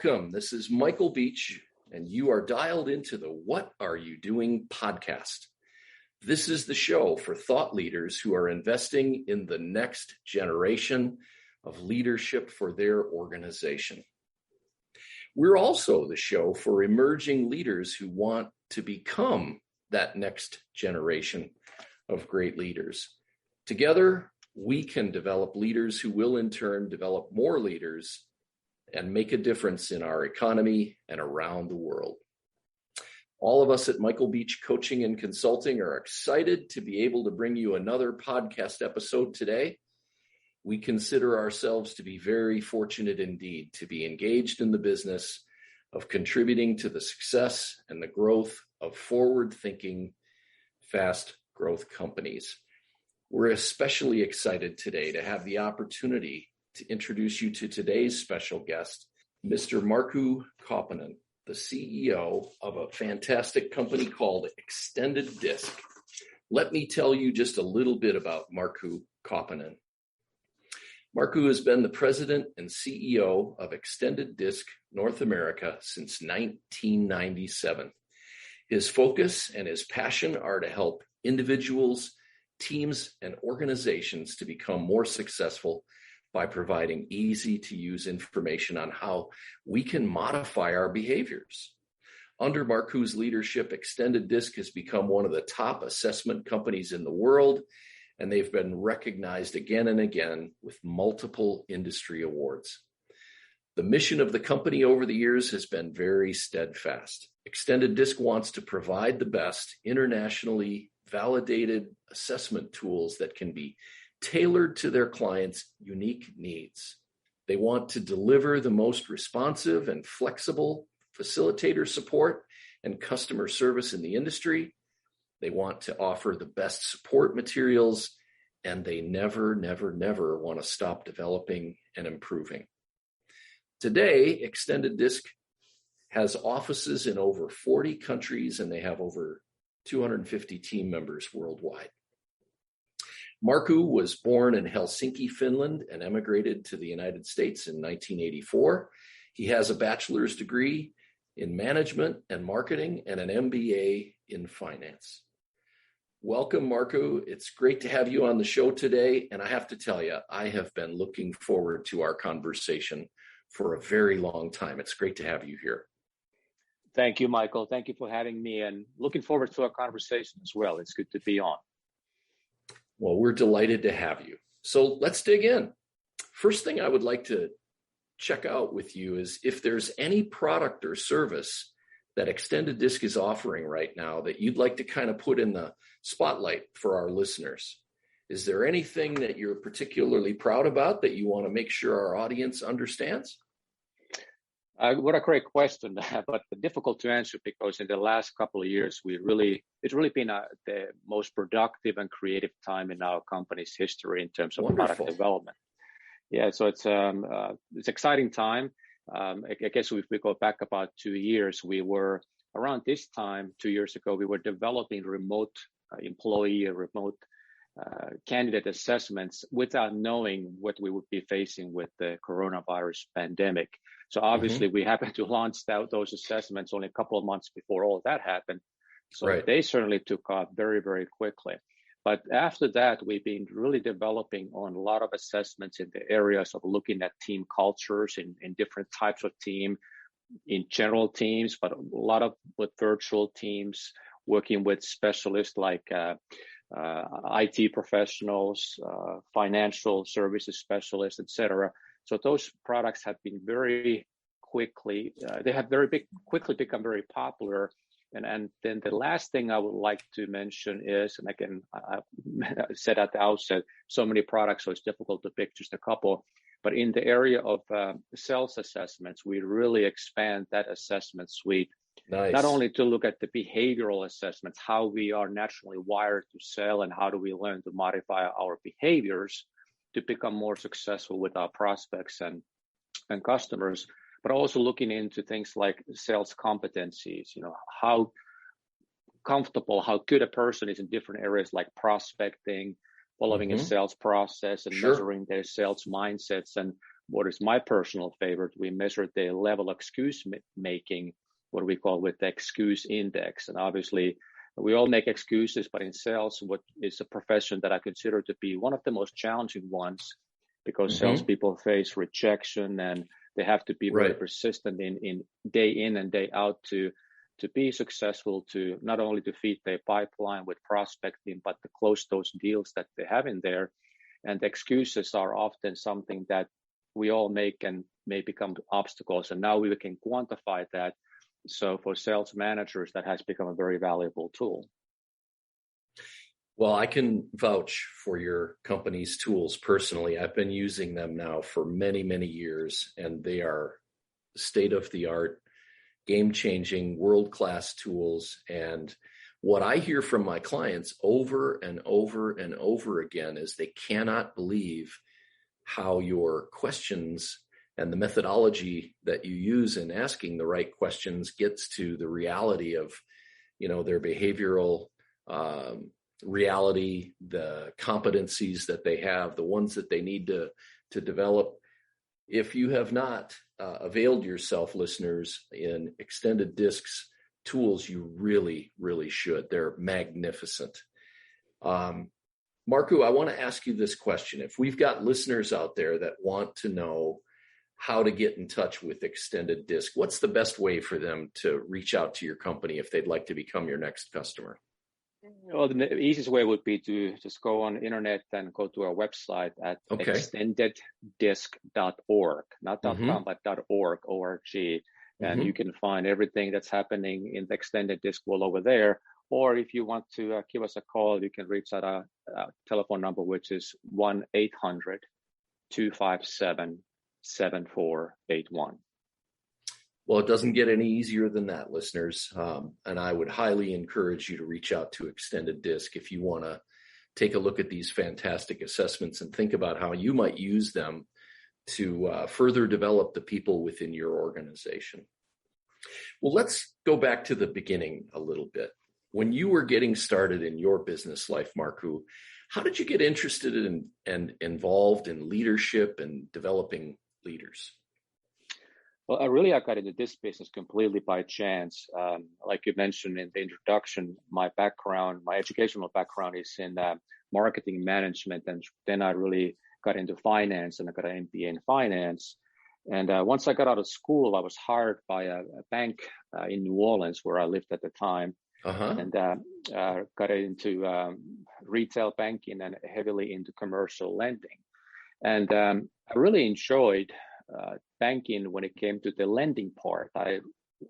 welcome. This is Michael Beach, and you are dialed into the What Are You Doing podcast. This is the show for thought leaders who are investing in the next generation of leadership for their organization. We're also the show for emerging leaders who want to become that next generation of great leaders. Together, we can develop leaders who will in turn develop more leaders and make a difference in our economy and around the world. All of us at Michael Beach Coaching and Consulting are excited to be able to bring you another podcast episode today. We consider ourselves to be very fortunate indeed to be engaged in the business of contributing to the success and the growth of forward-thinking, fast growth companies. We're especially excited today to have the opportunity to introduce you to today's special guest, Mr. Markku Kauppinen, the CEO of a fantastic company called Extended Disc. Let me tell you just a little bit about Markku Kauppinen. Markku has been the president and CEO of Extended Disc North America since 1997. His focus and his passion are to help individuals, teams, and organizations to become more successful by providing easy-to-use information on how we can modify our behaviors. Under Markku's leadership, Extended Disc has become one of the top assessment companies in the world, and they've been recognized again and again with multiple industry awards. The mission of the company over the years has been very steadfast. Extended Disc wants to provide the best internationally validated assessment tools that can be tailored to their clients' unique needs. They want to deliver the most responsive and flexible facilitator support and customer service in the industry. They want to offer the best support materials, and they never want to stop developing and improving. Today, Extended Disc has offices in over 40 countries, and they have over 250 team members worldwide. Markku was born in Helsinki, Finland, and emigrated to the United States in 1984. He has a bachelor's degree in management and marketing and an MBA in finance. Welcome, Markku. It's great to have you on the show today. And I have to tell you, I have been looking forward to our conversation for a very long time. It's great to have you here. Thank you, Michael. Thank you for having me, and looking forward to our conversation as well. It's good to be on. Well, we're delighted to have you. So let's dig in. First thing I would like to check out with you is if there's any product or service that Extended Disc is offering right now that you'd like to kind of put in the spotlight for our listeners. Is there anything that you're particularly proud about that you want to make sure our audience understands? What a great question, but difficult to answer because in the last couple of years, it's really been the most productive and creative time in our company's history in terms of Wonderful. Product development. Yeah, so it's exciting time. I guess if we go back about 2 years, we were around this time 2 years ago, we were developing remote employee or remote candidate assessments without knowing what we would be facing with the coronavirus pandemic. So obviously we happened to launch those assessments only a couple of months before all of that happened. So They certainly took off very, very quickly. But after that, we've been really developing on a lot of assessments in the areas of looking at team cultures in different types of team, in general teams, but a lot of with virtual teams, working with specialists like IT professionals, financial services specialists, etc. So those products have been very quickly, quickly become very popular. And then the last thing I would like to mention is, and again, I said at the outset, so many products, so it's difficult to pick just a couple. But in the area of sales assessments, we really expand that assessment suite. Nice. Not only to look at the behavioral assessments, how we are naturally wired to sell and how do we learn to modify our behaviors to become more successful with our prospects and customers, but also looking into things like sales competencies, how comfortable, how good a person is in different areas like prospecting, following a sales process and measuring their sales mindsets, and what is my personal favorite, we measured the level of excuse making, what we call with the excuse index. And obviously, we all make excuses, but in sales, what is a profession that I consider to be one of the most challenging ones, because salespeople face rejection and they have to be very persistent in day in and day out to be successful, to not only to feed their pipeline with prospecting, but to close those deals that they have in there. And the excuses are often something that we all make and may become obstacles. And now we can quantify that. So for sales managers, that has become a very valuable tool. Well, I can vouch for your company's tools personally. I've been using them now for many, many years, and they are state-of-the-art, game-changing, world-class tools. And what I hear from my clients over and over and over again is they cannot believe how your questions and the methodology that you use in asking the right questions gets to the reality of, their behavioral reality, the competencies that they have, the ones that they need to develop. If you have not availed yourself, listeners, in Extended Disc's tools, you really, really should. They're magnificent. Markku, I want to ask you this question. If we've got listeners out there that want to know how to get in touch with Extended Disc, what's the best way for them to reach out to your company if they'd like to become your next customer? Well, the easiest way would be to just go on the internet and go to our website at extendeddisc.org, not .com, but .org, O-R-G. And you can find everything that's happening in the Extended Disc world over there. Or if you want to give us a call, you can reach out our telephone number, which is 1-800-257-7481. Well, it doesn't get any easier than that, listeners. And I would highly encourage you to reach out to Extended Disc if you want to take a look at these fantastic assessments and think about how you might use them to further develop the people within your organization. Well, let's go back to the beginning a little bit. When you were getting started in your business life, Markku, how did you get interested in and involved in leadership and developing leaders? Well, I got into this business completely by chance. Like you mentioned in the introduction, my educational background is in marketing management. And then I really got into finance, and I got an MBA in finance. And once I got out of school, I was hired by a bank in New Orleans, where I lived at the time. And got into retail banking and heavily into commercial lending. And I really enjoyed banking when it came to the lending part. I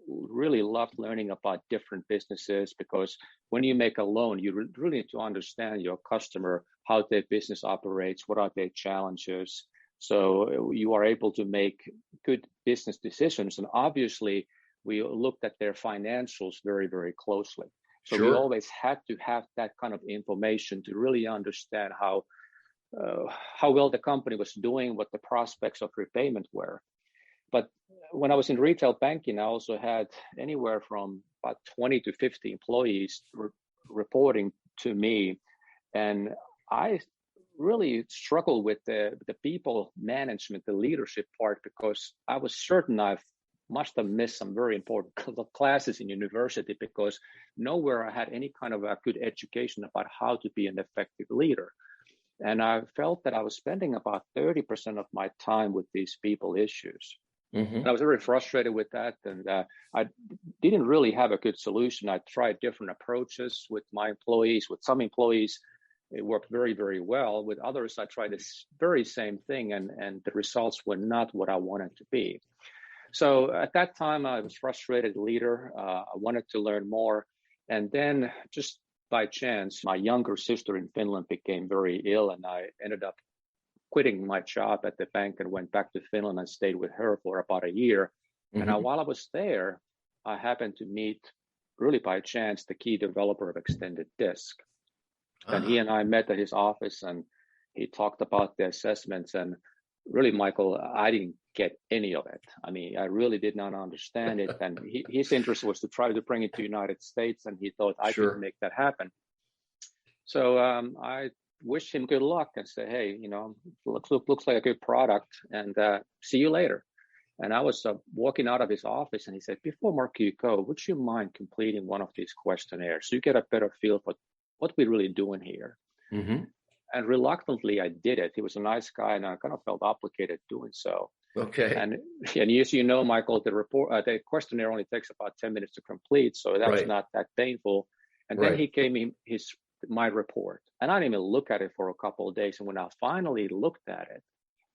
really loved learning about different businesses, because when you make a loan, you really need to understand your customer, how their business operates, what are their challenges. So you are able to make good business decisions. And obviously, we looked at their financials very, very closely. So we always had to have that kind of information to really understand how well the company was doing, what the prospects of repayment were. But when I was in retail banking, I also had anywhere from about 20 to 50 employees reporting to me. And I really struggled with the people management, the leadership part, because I was certain I must have missed some very important classes in university, because nowhere I had any kind of a good education about how to be an effective leader. And I felt that I was spending about 30% of my time with these people issues. And I was very frustrated with that. And I didn't really have a good solution. I tried different approaches with my employees. With some employees, it worked very, very well. With others, I tried this very same thing, and the results were not what I wanted to be. So at that time, I was a frustrated leader. I wanted to learn more. And then just by chance, my younger sister in Finland became very ill, and I ended up quitting my job at the bank and went back to Finland and stayed with her for about a year. And while I was there, I happened to meet, really by chance, the key developer of Extended Disc. And he and I met at his office, and he talked about the assessments. And really, Michael, I didn't get any of it. I mean, I really did not understand it. And his interest was to try to bring it to the United States, and he thought I could make that happen. So I wish him good luck and say, hey, looks like a good product, and see you later. And I was walking out of his office, and he said, before Mark, you go, would you mind completing one of these questionnaires so you get a better feel for what we're really doing here? Mm-hmm. And reluctantly, I did it. He was a nice guy, and I kind of felt obligated doing so. Okay. And as you know, Michael, the questionnaire only takes about 10 minutes to complete, so that's right. not that painful. And then he gave me my report, and I didn't even look at it for a couple of days. And when I finally looked at it,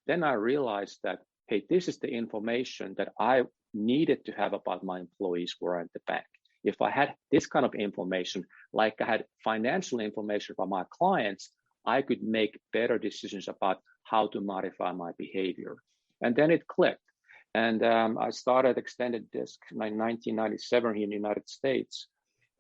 then I realized that, hey, this is the information that I needed to have about my employees who are at the bank. If I had this kind of information, like I had financial information about my clients, I could make better decisions about how to modify my behavior. And then it clicked. And I started Extended Disc in 1997 here in the United States,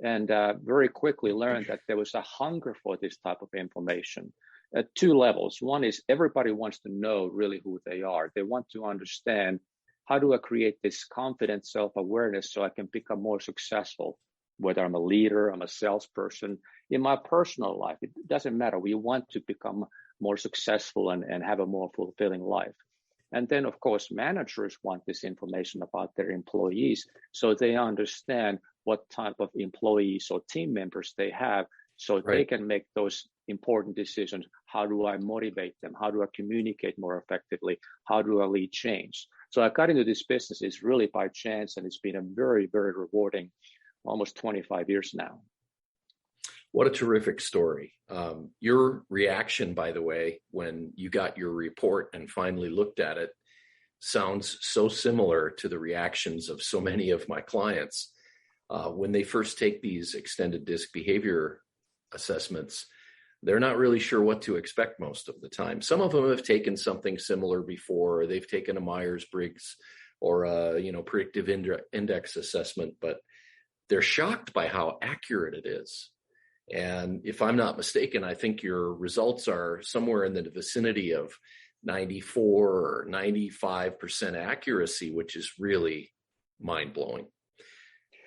and very quickly learned that there was a hunger for this type of information at two levels. One is everybody wants to know really who they are. They want to understand, how do I create this confident self-awareness so I can become more successful, whether I'm a leader, I'm a salesperson, in my personal life. It doesn't matter. We want to become more successful and have a more fulfilling life. And then, of course, managers want this information about their employees so they understand what type of employees or team members they have, so they can make those important decisions. How do I motivate them? How do I communicate more effectively? How do I lead change? So I got into this business is really by chance, and it's been a very, very rewarding, almost 25 years now. What a terrific story. Your reaction, by the way, when you got your report and finally looked at it, sounds so similar to the reactions of so many of my clients when they first take these extended disc behavior assessments. They're not really sure what to expect most of the time. Some of them have taken something similar before, or they've taken a Myers-Briggs or a predictive index assessment, but they're shocked by how accurate it is. And if I'm not mistaken, I think your results are somewhere in the vicinity of 94 or 95% accuracy, which is really mind-blowing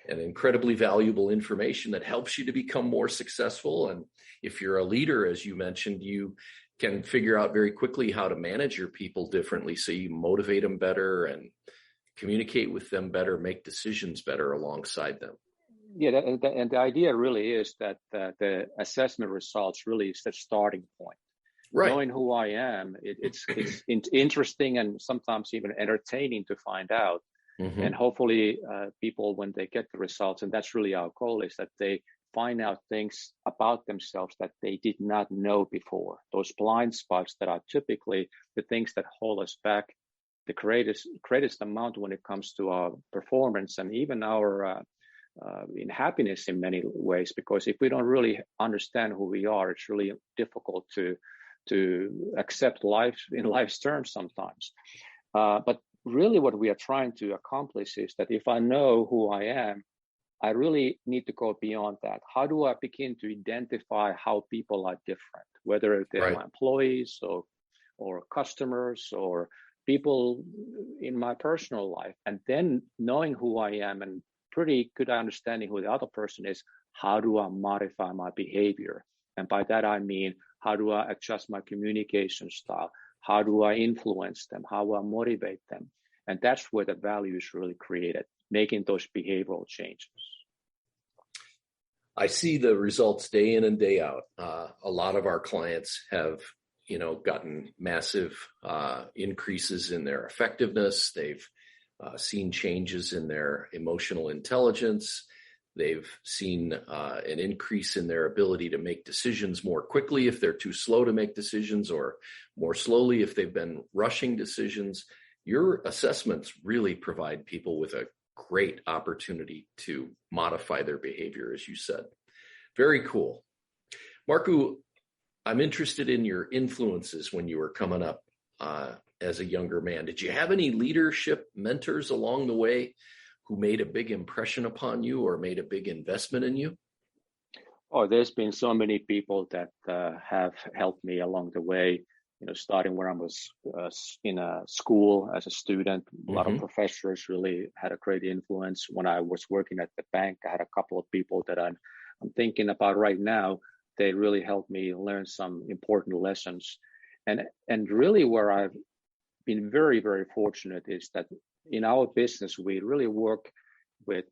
and incredibly valuable information that helps you to become more successful. And if you're a leader, as you mentioned, you can figure out very quickly how to manage your people differently, so you motivate them better and communicate with them better, make decisions better alongside them. Yeah, and the idea really is that the assessment results really is the starting point. Right. Knowing who I am, it's interesting and sometimes even entertaining to find out. Mm-hmm. And hopefully people, when they get the results, and that's really our goal, is that they find out things about themselves that they did not know before. Those blind spots that are typically the things that hold us back the greatest amount when it comes to our performance and even our in happiness in many ways, because if we don't really understand who we are, it's really difficult to accept life in life's terms sometimes. But really what we are trying to accomplish is that if I know who I am, I really need to go beyond that. How do I begin to identify how people are different, whether they're my employees or customers or people in my personal life, and then knowing who I am and pretty good understanding who the other person is, how do I modify my behavior? And by that, I mean, how do I adjust my communication style? How do I influence them? How do I motivate them? And that's where the value is really created, making those behavioral changes. I see the results day in and day out. A lot of our clients have, gotten massive increases in their effectiveness. They've seen changes in their emotional intelligence. They've seen an increase in their ability to make decisions more quickly if they're too slow to make decisions, or more slowly if they've been rushing decisions. Your assessments really provide people with a great opportunity to modify their behavior, as you said. Very cool. Markku, I'm interested in your influences when you were coming up as a younger man. Did you have any leadership mentors along the way who made a big impression upon you or made a big investment in you? Oh, there's been so many people that have helped me along the way, starting when I was in a school as a student. A lot of professors really had a great influence. When I was working at the bank, I had a couple of people that I'm thinking about right now they really helped me learn some important lessons. And really where I've been very, very fortunate is that in our business, we really work with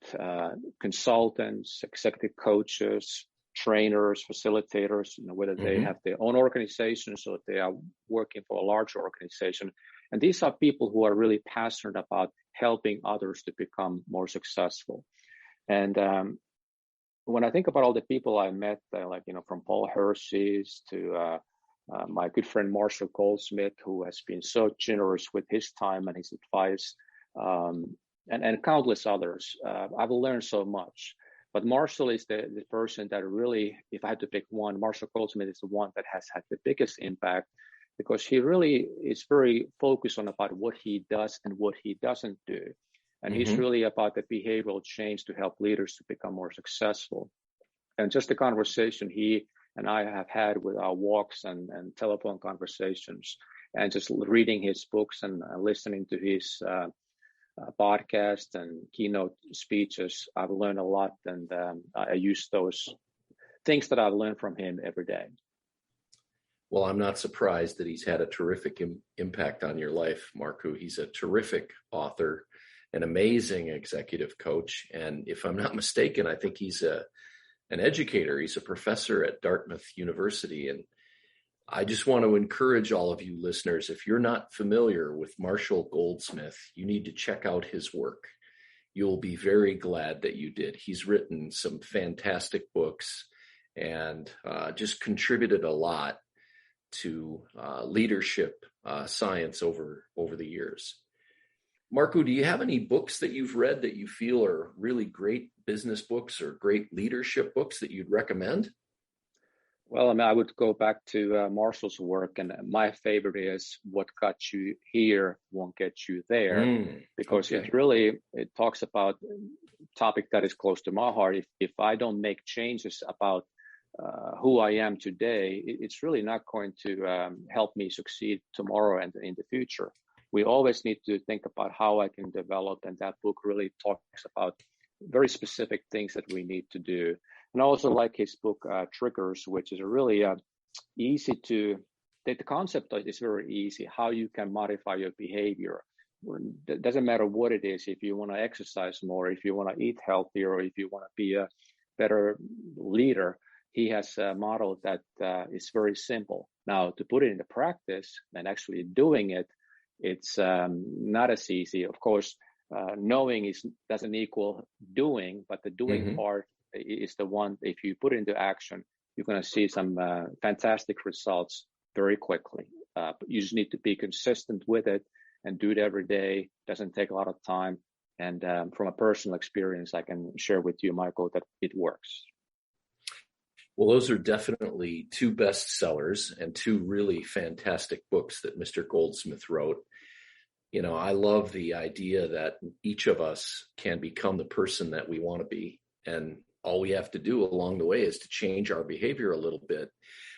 consultants, executive coaches, trainers, facilitators, whether they have their own organizations or they are working for a larger organization. And these are people who are really passionate about helping others to become more successful. And when I think about all the people I met, from Paul Hershey's to my good friend Marshall Goldsmith, who has been so generous with his time and his advice, and countless others, I've learned so much. But Marshall is the person that really, if I had to pick one, Marshall Goldsmith is the one that has had the biggest impact, because he really is very focused on about what he does and what he doesn't do. And he's really about the behavioral change to help leaders to become more successful. And just the conversation he and I have had with our walks and telephone conversations, and just reading his books and listening to his podcast and keynote speeches, I've learned a lot, and I use those things that I've learned from him every day. Well, I'm not surprised that he's had a terrific impact on your life, Markku. He's a terrific author, an amazing executive coach, and if I'm not mistaken, I think he's an educator. He's a professor at Dartmouth University, and I just want to encourage all of you listeners, if you're not familiar with Marshall Goldsmith, you need to check out his work. You'll be very glad that you did. He's written some fantastic books and just contributed a lot to leadership science over the years. Markku, do you have any books that you've read that you feel are really great business books or great leadership books that you'd recommend? Well, I would go back to Marshall's work, and my favorite is "What Got You Here Won't Get You There," because it talks about a topic that is close to my heart. If I don't make changes about who I am today, it's really not going to help me succeed tomorrow and in the future. We always need to think about how I can develop, and that book really talks about very specific things that we need to do. And I also like his book, Triggers, which is really easy to, the concept is very easy, how you can modify your behavior. It doesn't matter what it is, if you want to exercise more, if you want to eat healthier, or if you want to be a better leader. He has a model that is very simple. Now, to put it into practice and actually doing it, it's not as easy. Of course, knowing doesn't equal doing, but the doing part is the one, if you put it into action, you're going to see some fantastic results very quickly. You just need to be consistent with it and do it every day. Doesn't take a lot of time. And from a personal experience, I can share with you, Michael, that it works. Well, those are definitely two bestsellers and two really fantastic books that Mr. Goldsmith wrote. I love the idea that each of us can become the person that we want to be. And all we have to do along the way is to change our behavior a little bit.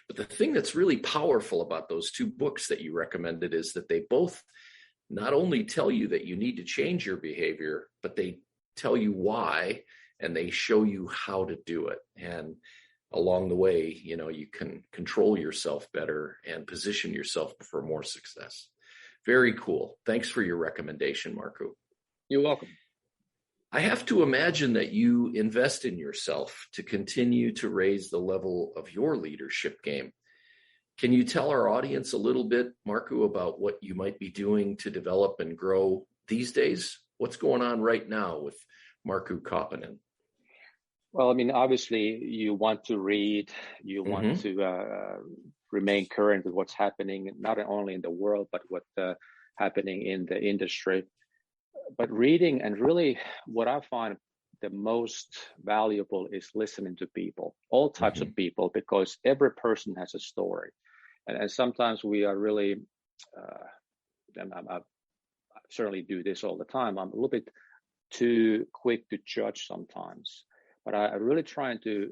But the thing that's really powerful about those two books that you recommended is that they both not only tell you that you need to change your behavior, but they tell you why, and they show you how to do it. And along the way, you can control yourself better and position yourself for more success. Very cool. Thanks for your recommendation, Markku. You're welcome. I have to imagine that you invest in yourself to continue to raise the level of your leadership game. Can you tell our audience a little bit, Markku, about what you might be doing to develop and grow these days? What's going on right now with Markku Kauppinen? Well, obviously you want to read, you want to remain current with what's happening, not only in the world, but what's happening in the industry. But reading, and really what I find the most valuable is listening to people, all types of people, because every person has a story. And sometimes we are really, and I certainly do this all the time, I'm a little bit too quick to judge sometimes. But I'm really trying to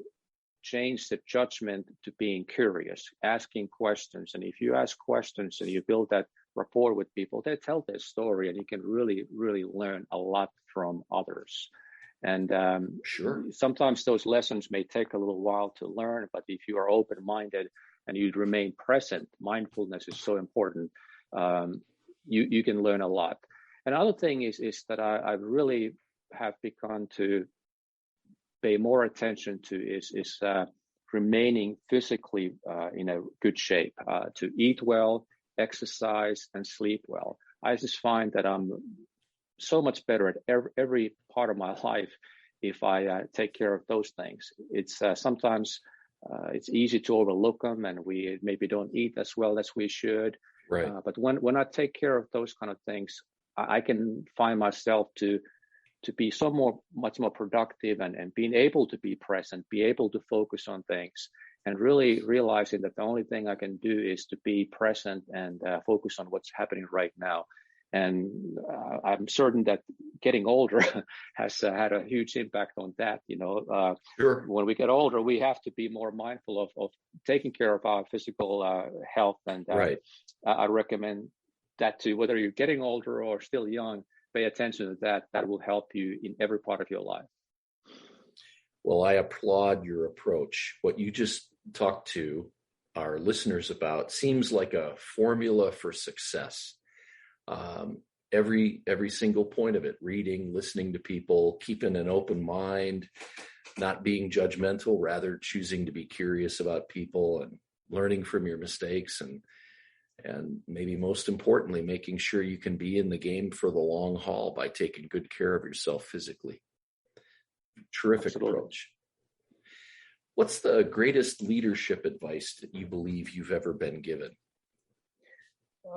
change the judgment to being curious, asking questions. And if you ask questions and you build that rapport with people, they tell their story, and you can really, really learn a lot from others. And Sure. sometimes those lessons may take a little while to learn, but if you are open-minded and you remain present, mindfulness is so important. You can learn a lot. Another thing is that I really have begun to pay more attention to is remaining physically in a good shape, to eat well, exercise, and sleep well. I just find that I'm so much better at every part of my life if I take care of those things. It's sometimes it's easy to overlook them, and we maybe don't eat as well as we should. Right. But when I take care of those kind of things, I can find myself to be much more productive and being able to be present, be able to focus on things, and really realizing that the only thing I can do is to be present and focus on what's happening right now. And I'm certain that getting older has had a huge impact on that. Sure. When we get older, we have to be more mindful of taking care of our physical health. And right. I recommend that to whether you're getting older or still young, pay attention to that. That will help you in every part of your life. Well, I applaud your approach. What you just talked to our listeners about seems like a formula for success. Every single point of it, reading, listening to people, keeping an open mind, not being judgmental, rather choosing to be curious about people and learning from your mistakes, and maybe most importantly, making sure you can be in the game for the long haul by taking good care of yourself physically. Terrific Absolutely. Approach. What's the greatest leadership advice that you believe you've ever been given?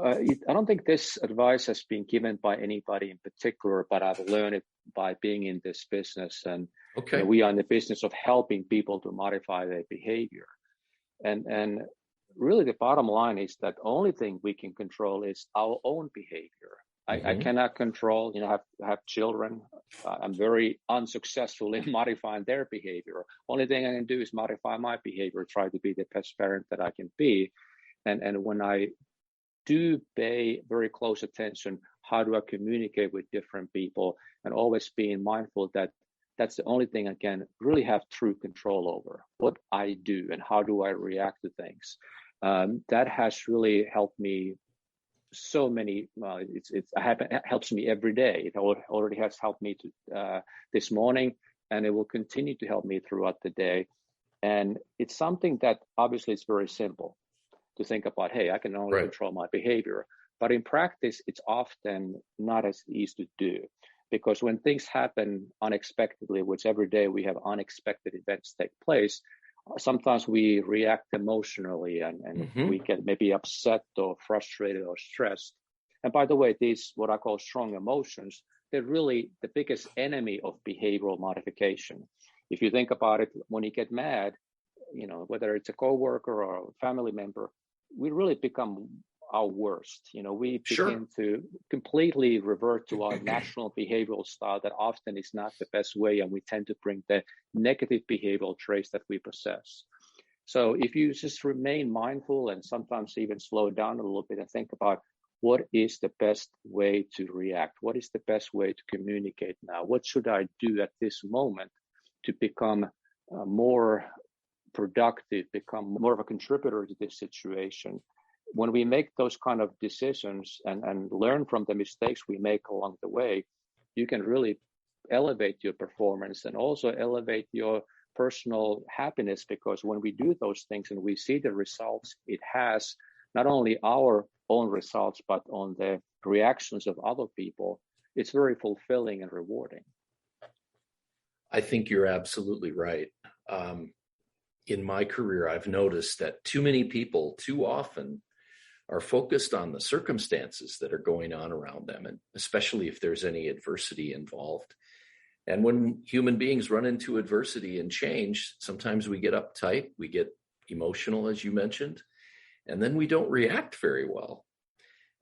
I don't think this advice has been given by anybody in particular, but I've learned it by being in this business. And okay. We are in the business of helping people to modify their behavior. And really the bottom line is that the only thing we can control is our own behavior. Mm-hmm. I cannot control, have children. I'm very unsuccessful in modifying their behavior. Only thing I can do is modify my behavior, try to be the best parent that I can be. And when I do pay very close attention, how do I communicate with different people, and always being mindful that that's the only thing I can really have true control over, what I do and how do I react to things. That has really helped me so many. It helps me every day. It already has helped me this morning, and it will continue to help me throughout the day. And it's something that obviously is very simple to think about. Hey, I can only control my behavior. But in practice, it's often not as easy to do, because when things happen unexpectedly, which every day we have unexpected events take place, sometimes we react emotionally and mm-hmm. we get maybe upset or frustrated or stressed. And by the way, these, what I call strong emotions, they're really the biggest enemy of behavioral modification. If you think about it, when you get mad, whether it's a coworker or a family member, we really become our worst. We begin to completely revert to our natural behavioral style that often is not the best way, and we tend to bring the negative behavioral traits that we possess. So if you just remain mindful and sometimes even slow down a little bit and think about what is the best way to react, what is the best way to communicate now, what should I do at this moment to become more productive, become more of a contributor to this situation. When we make those kind of decisions and learn from the mistakes we make along the way, you can really elevate your performance and also elevate your personal happiness, because when we do those things and we see the results it has, not only our own results, but on the reactions of other people, it's very fulfilling and rewarding. I think you're absolutely right. In my career, I've noticed that too many people, too often, are focused on the circumstances that are going on around them, and especially if there's any adversity involved. And when human beings run into adversity and change, sometimes we get uptight, we get emotional, as you mentioned, and then we don't react very well.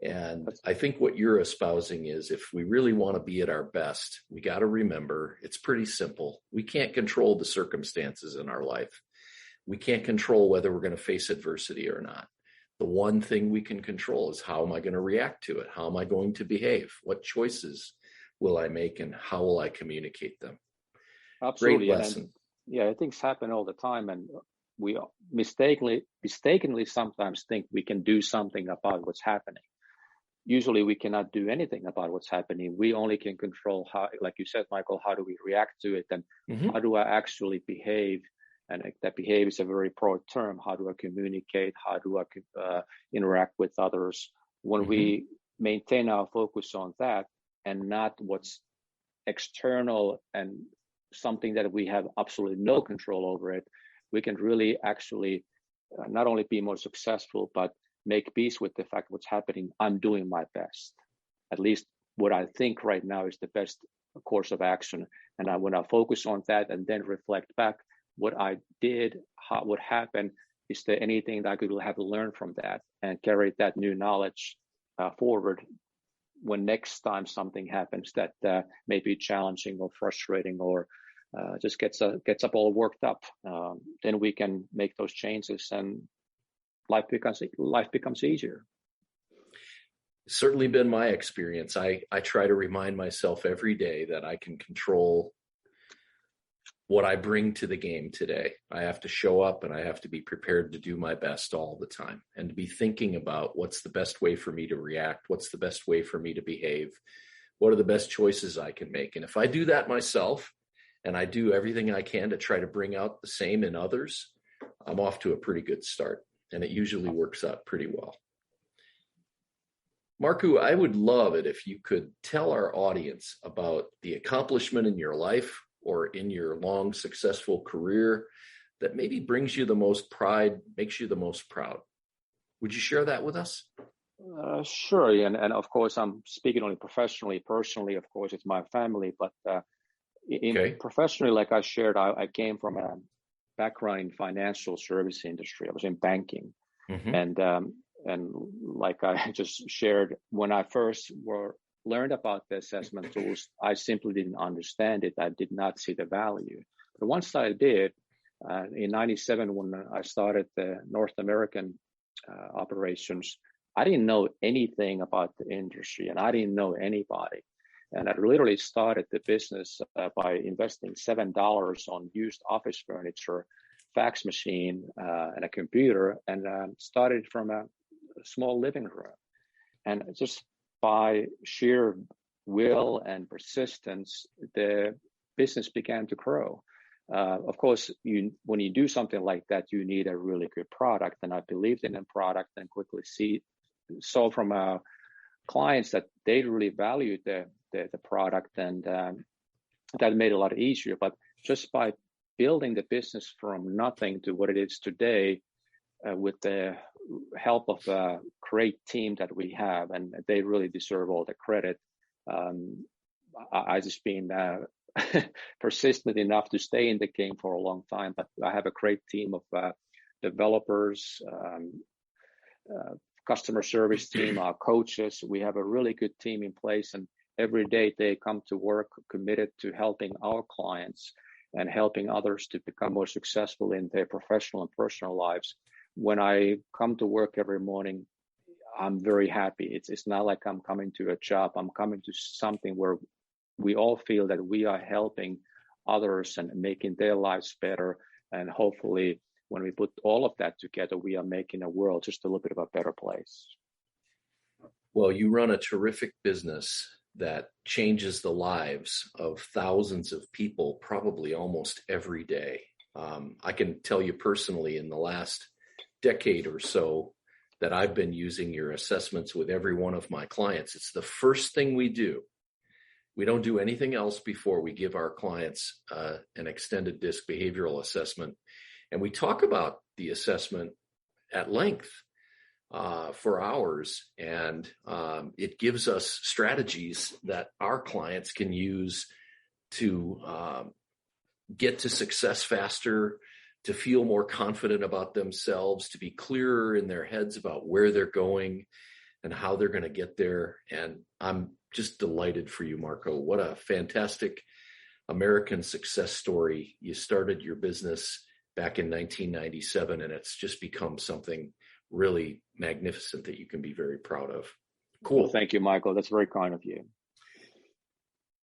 And I think what you're espousing is, if we really want to be at our best, we got to remember it's pretty simple. We can't control the circumstances in our life. We can't control whether we're going to face adversity or not. The one thing we can control is, how am I going to react to it? How am I going to behave? What choices will I make, and how will I communicate them? Absolutely. Great lesson. And things happen all the time, and we mistakenly sometimes think we can do something about what's happening. Usually we cannot do anything about what's happening. We only can control how, like you said, Michael, how do we react to it, and how do I actually behave? And that behave is a very broad term. How do I communicate? How do I interact with others? When we maintain our focus on that and not what's external and something that we have absolutely no control over it, we can really actually not only be more successful, but make peace with the fact what's happening. I'm doing my best. At least what I think right now is the best course of action. And when I focus on that and then reflect back what I did, what happened, is there anything that I could have learned from that and carry that new knowledge forward when next time something happens that may be challenging or frustrating or just gets up all worked up, then we can make those changes and life becomes easier. It's certainly been my experience. I try to remind myself every day that I can control what I bring to the game today. I have to show up and I have to be prepared to do my best all the time and to be thinking about what's the best way for me to react, what's the best way for me to behave, what are the best choices I can make. And if I do that myself and I do everything I can to try to bring out the same in others, I'm off to a pretty good start. And it usually works out pretty well. Markku, I would love it if you could tell our audience about the accomplishment in your life or in your long, successful career that maybe brings you the most pride, makes you the most proud. Would you share that with us? Sure. And of course, I'm speaking only professionally. Personally, of course, it's my family. But professionally, like I shared, I came from a background in financial service industry. I was in banking. And like I just shared, when I first learned about the assessment tools, I simply didn't understand it. I did not see the value. But once I did, in 97, when I started the North American operations, I didn't know anything about the industry and I didn't know anybody. And I literally started the business by investing $7 on used office furniture, fax machine, and a computer, and started from a small living room. And just by sheer will and persistence, the business began to grow. Of course, when you do something like that, you need a really good product. And I believed in a product and quickly saw from our clients that they really valued the product, and that made it a lot easier. But just by building the business from nothing to what it is today, with the help of a great team that we have, and they really deserve all the credit. I just been persistent enough to stay in the game for a long time, but I have a great team of developers, customer service team, our coaches. We have a really good team in place, and every day they come to work committed to helping our clients and helping others to become more successful in their professional and personal lives. When I come to work every morning, I'm very happy. It's not like I'm coming to a job. I'm coming to something where we all feel that we are helping others and making their lives better. And hopefully, when we put all of that together, we are making a world just a little bit of a better place. Well, you run a terrific business that changes the lives of thousands of people, probably almost every day. I can tell you personally, in the last decade or so that I've been using your assessments with every one of my clients, it's the first thing we do. We don't do anything else before we give our clients an extended disc behavioral assessment. And we talk about the assessment at length for hours. And it gives us strategies that our clients can use to get to success faster, to feel more confident about themselves, to be clearer in their heads about where they're going and how they're going to get there. And I'm just delighted for you, Markku. What a fantastic American success story. You started your business back in 1997, and it's just become something really magnificent that you can be very proud of. Cool. Well, thank you, Michael. That's very kind of you.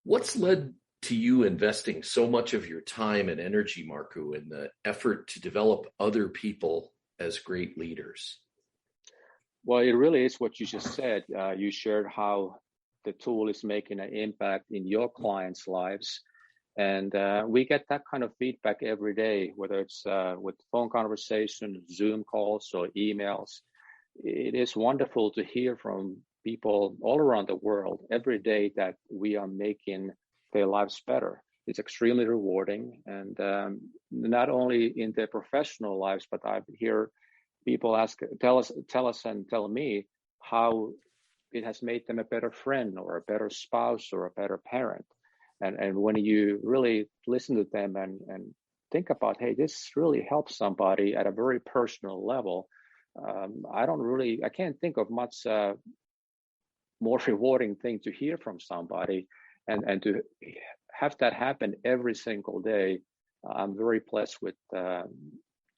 What's led to you investing so much of your time and energy, Markku, in the effort to develop other people as great leaders? Well, it really is what you just said. You shared how the tool is making an impact in your clients' lives. And we get that kind of feedback every day, whether it's with phone conversation, Zoom calls, or emails. It is wonderful to hear from people all around the world every day that we are making their lives better. It's extremely rewarding, and not only in their professional lives, but I hear people tell us and tell me how it has made them a better friend or a better spouse or a better parent. And when you really listen to them and think about, hey, this really helps somebody at a very personal level, I can't think of much more rewarding thing to hear from somebody, and to have that happen every single day. I'm very blessed with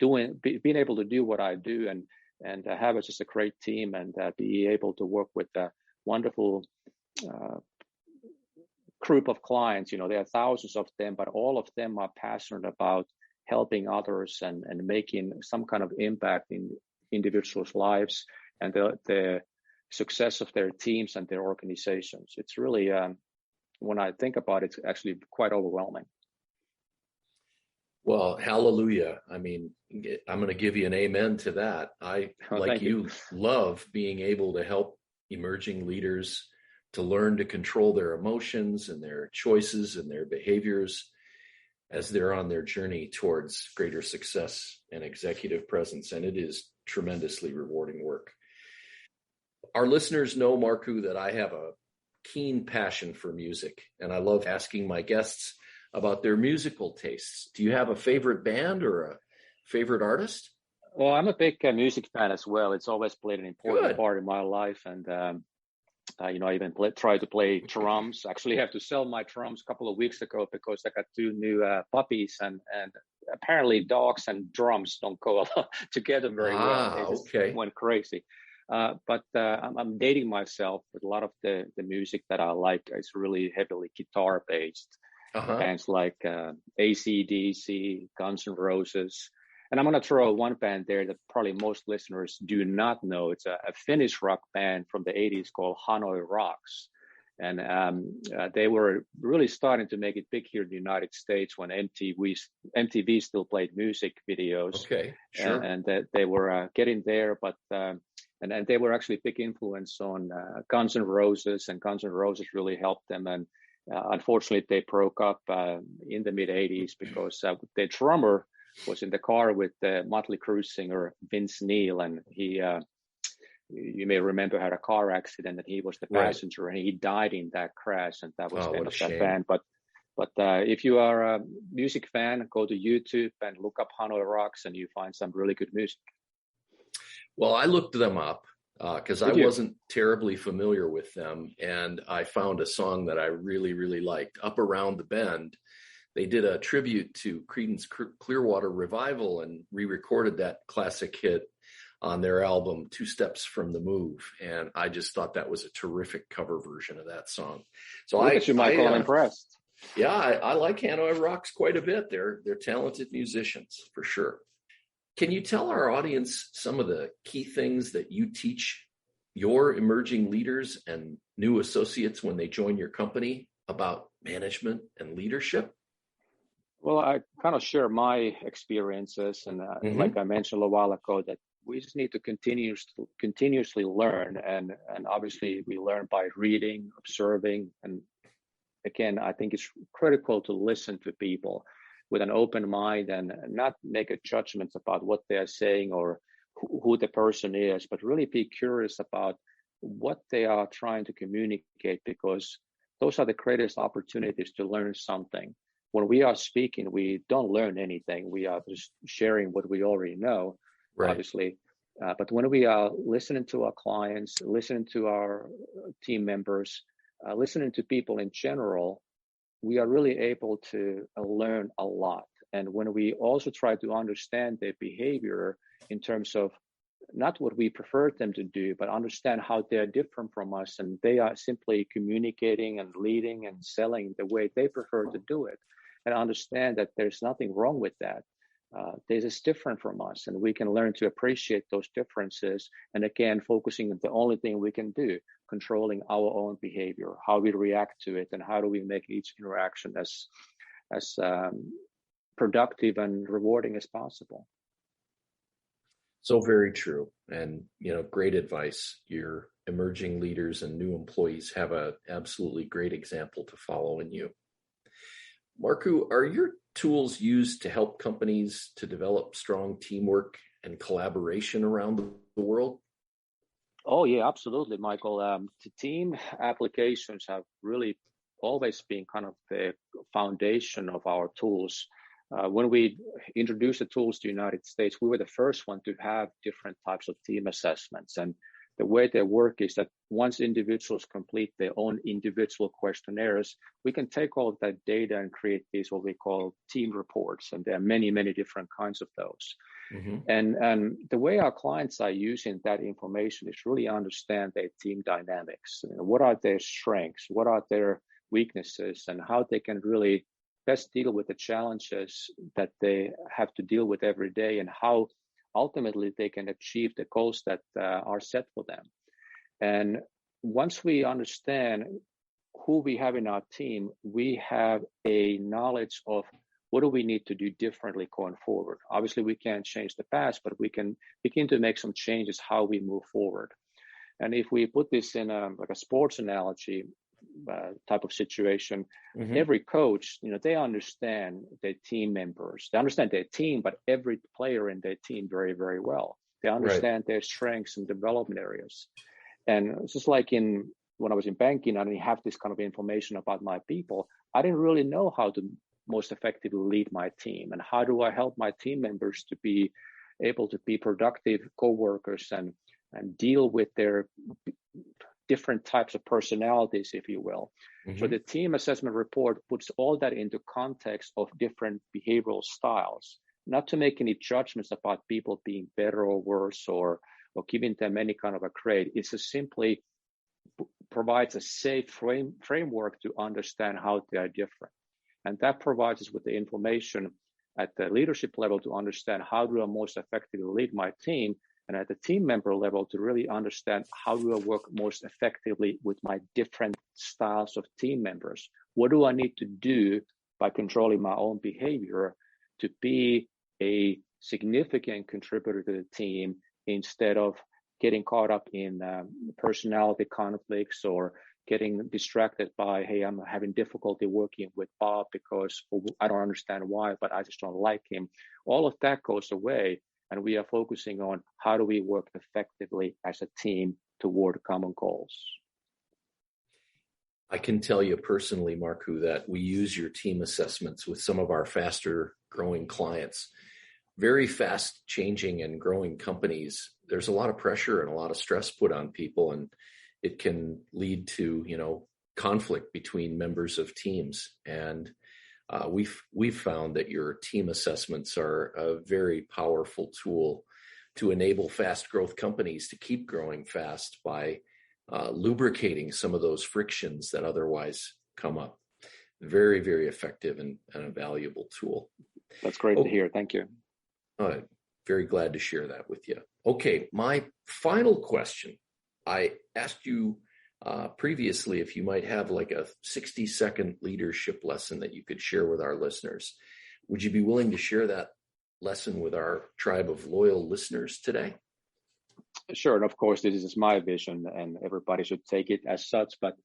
being able to do what I do, and have just a great team, and be able to work with a wonderful group of clients. You know, there are thousands of them, but all of them are passionate about helping others and making some kind of impact in individuals' lives and the success of their teams and their organizations. It's really, when I think about it, it's actually quite overwhelming. Well, hallelujah. I mean, I'm going to give you an amen to that. Like you, love being able to help emerging leaders to learn to control their emotions and their choices and their behaviors as they're on their journey towards greater success and executive presence. And it is tremendously rewarding work. Our listeners know, Markku, that I have a keen passion for music, and I love asking my guests about their musical tastes. Do you have a favorite band or a favorite artist? Well, I'm a big music fan as well. It's always played an important part in my life, and I even try to play drums. Actually, I have to sell my drums a couple of weeks ago because I got 2 new puppies, and apparently dogs and drums don't go together very well. They just went crazy. But I'm dating myself with a lot of the music that I like. It's really heavily guitar based. Bands like AC/DC, Guns N' Roses. And I'm going to throw one band there that probably most listeners do not know. It's a Finnish rock band from the 80s called Hanoi Rocks. And they were really starting to make it big here in the United States when MTV still played music videos. Okay, sure. And they were getting there, but and they were actually a big influence on Guns N' Roses, and Guns N' Roses really helped them. And unfortunately, they broke up in the mid 80s because their drummer was in the car with the Motley Crue singer Vince Neil, and he, you may remember, had a car accident, and he was the passenger, and he died in that crash, and that was the end of that band. But if you are a music fan, go to YouTube and look up Hanoi Rocks, and you find some really good music. Well, I looked them up because I wasn't terribly familiar with them, and I found a song that I really, really liked, Up Around the Bend. They did a tribute to Creedence Clearwater Revival and re-recorded that classic hit on their album, 2 Steps from the Move. And I just thought that was a terrific cover version of that song. So Look at you, Michael. I'm impressed. Yeah, I like Hanoi Rocks quite a bit. They're talented musicians, for sure. Can you tell our audience some of the key things that you teach your emerging leaders and new associates when they join your company about management and leadership? Well, I kind of share my experiences, and like I mentioned a while ago, that we just need to continuously learn, and obviously we learn by reading, observing, and again, I think it's critical to listen to people with an open mind and not make a judgment about what they are saying or who the person is, but really be curious about what they are trying to communicate, because those are the greatest opportunities to learn something. When we are speaking, we don't learn anything. We are just sharing what we already know, obviously. But when we are listening to our clients, listening to our team members, listening to people in general, we are really able to learn a lot. And when we also try to understand their behavior in terms of not what we prefer them to do, but understand how they are different from us, and they are simply communicating and leading and selling the way they prefer to do it, and understand that there's nothing wrong with that. This is different from us, and we can learn to appreciate those differences. And again, focusing on the only thing we can do, controlling our own behavior, how we react to it, and how do we make each interaction as productive and rewarding as possible. So very true. And, great advice. Your emerging leaders and new employees have an absolutely great example to follow in you. Markku, are your tools used to help companies to develop strong teamwork and collaboration around the world? Oh, yeah, absolutely, Michael. The team applications have really always been kind of the foundation of our tools. When we introduced the tools to the United States, we were the first one to have different types of team assessments. And the way they work is that once individuals complete their own individual questionnaires, we can take all of that data and create these what we call team reports. And there are many, many different kinds of those. Mm-hmm. And the way our clients are using that information is really understand their team dynamics. What are their strengths? What are their weaknesses? And how they can really best deal with the challenges that they have to deal with every day, and how ultimately they can achieve the goals that are set for them. And once we understand who we have in our team, we have a knowledge of what do we need to do differently going forward. Obviously, we can't change the past, but we can begin to make some changes how we move forward. And if we put this in a sports analogy type of situation, mm-hmm. every coach, they understand their team members. They understand their team, but every player in their team very, very well. They understand their strengths and development areas. And it's just like when I was in banking, I didn't have this kind of information about my people. I didn't really know how to most effectively lead my team, and how do I help my team members to be able to be productive coworkers and deal with their different types of personalities, if you will. Mm-hmm. So the team assessment report puts all that into context of different behavioral styles, not to make any judgments about people being better or worse or giving them any kind of a grade. It just simply provides a safe framework to understand how they are different. And that provides us with the information at the leadership level to understand how do I most effectively lead my team, and at the team member level to really understand how do I work most effectively with my different styles of team members. What do I need to do by controlling my own behavior to be a significant contributor to the team instead of getting caught up in personality conflicts or getting distracted by, hey, I'm having difficulty working with Bob because I don't understand why, but I just don't like him. All of that goes away. And we are focusing on how do we work effectively as a team toward common goals. I can tell you personally, Markku, that we use your team assessments with some of our faster growing clients. Very fast changing and growing companies, there's a lot of pressure and a lot of stress put on people, and it can lead to, conflict between members of teams. And we've found that your team assessments are a very powerful tool to enable fast growth companies to keep growing fast by lubricating some of those frictions that otherwise come up. Very, very effective and a valuable tool. That's great to hear. Thank you. Very glad to share that with you. Okay, my final question. I asked you previously if you might have like a 60-second leadership lesson that you could share with our listeners. Would you be willing to share that lesson with our tribe of loyal listeners today? Sure. And of course, this is my vision and everybody should take it as such, but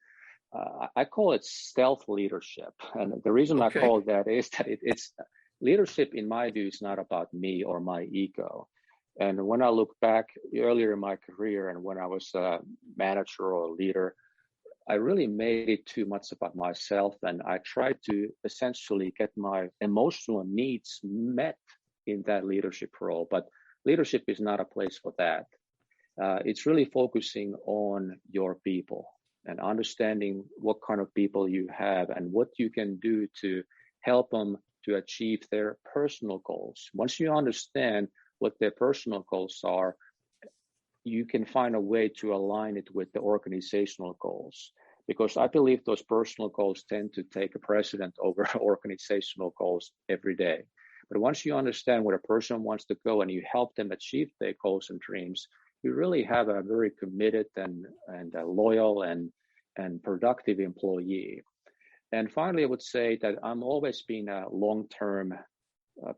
I call it stealth leadership. And the reason I call that is that it's leadership, in my view, is not about me or my ego. And when I look back earlier in my career and when I was a manager or a leader, I really made it too much about myself. And I tried to essentially get my emotional needs met in that leadership role. But leadership is not a place for that. It's really focusing on your people and understanding what kind of people you have and what you can do to help them to achieve their personal goals. Once you understand what their personal goals are, you can find a way to align it with the organizational goals. Because I believe those personal goals tend to take a precedent over organizational goals every day. But once you understand where a person wants to go and you help them achieve their goals and dreams, you really have a very committed and a loyal and productive employee. And finally, I would say that I'm always been a long-term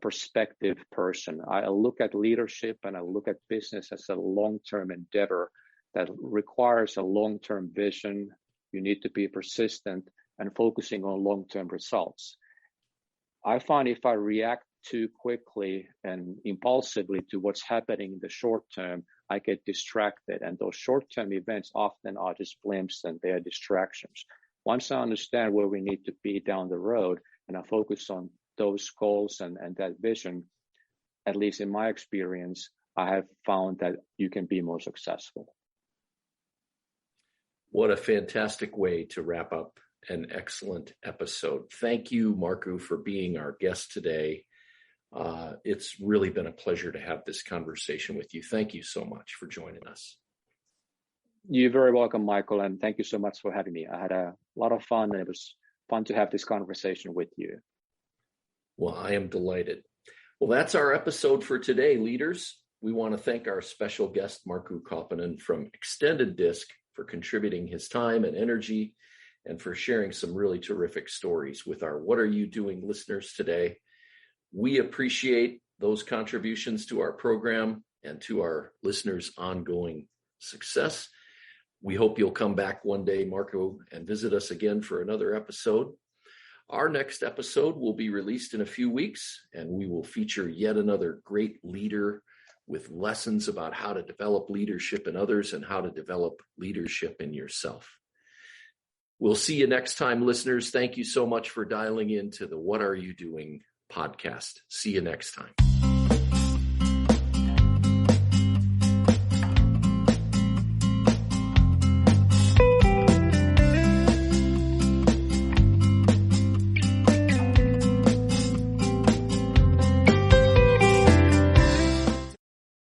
perspective person. I look at leadership and I look at business as a long-term endeavor that requires a long-term vision. You need to be persistent and focusing on long-term results. I find if I react too quickly and impulsively to what's happening in the short term, I get distracted. And those short-term events often are just blimps and they are distractions. Once I understand where we need to be down the road and I focus on those goals and that vision, at least in my experience, I have found that you can be more successful. What a fantastic way to wrap up an excellent episode. Thank you, Markku, for being our guest today. It's really been a pleasure to have this conversation with you. Thank you so much for joining us. You're very welcome, Michael, and thank you so much for having me. I had a lot of fun, and it was fun to have this conversation with you. Well, I am delighted. Well, that's our episode for today, leaders. We want to thank our special guest, Markku Kauppinen from Extended Disc, for contributing his time and energy and for sharing some really terrific stories with our What Are You Doing listeners today. We appreciate those contributions to our program and to our listeners' ongoing success. We hope you'll come back one day, Markku, and visit us again for another episode. Our next episode will be released in a few weeks, and we will feature yet another great leader with lessons about how to develop leadership in others and how to develop leadership in yourself. We'll see you next time, listeners. Thank you so much for dialing into the What Are You Doing podcast. See you next time.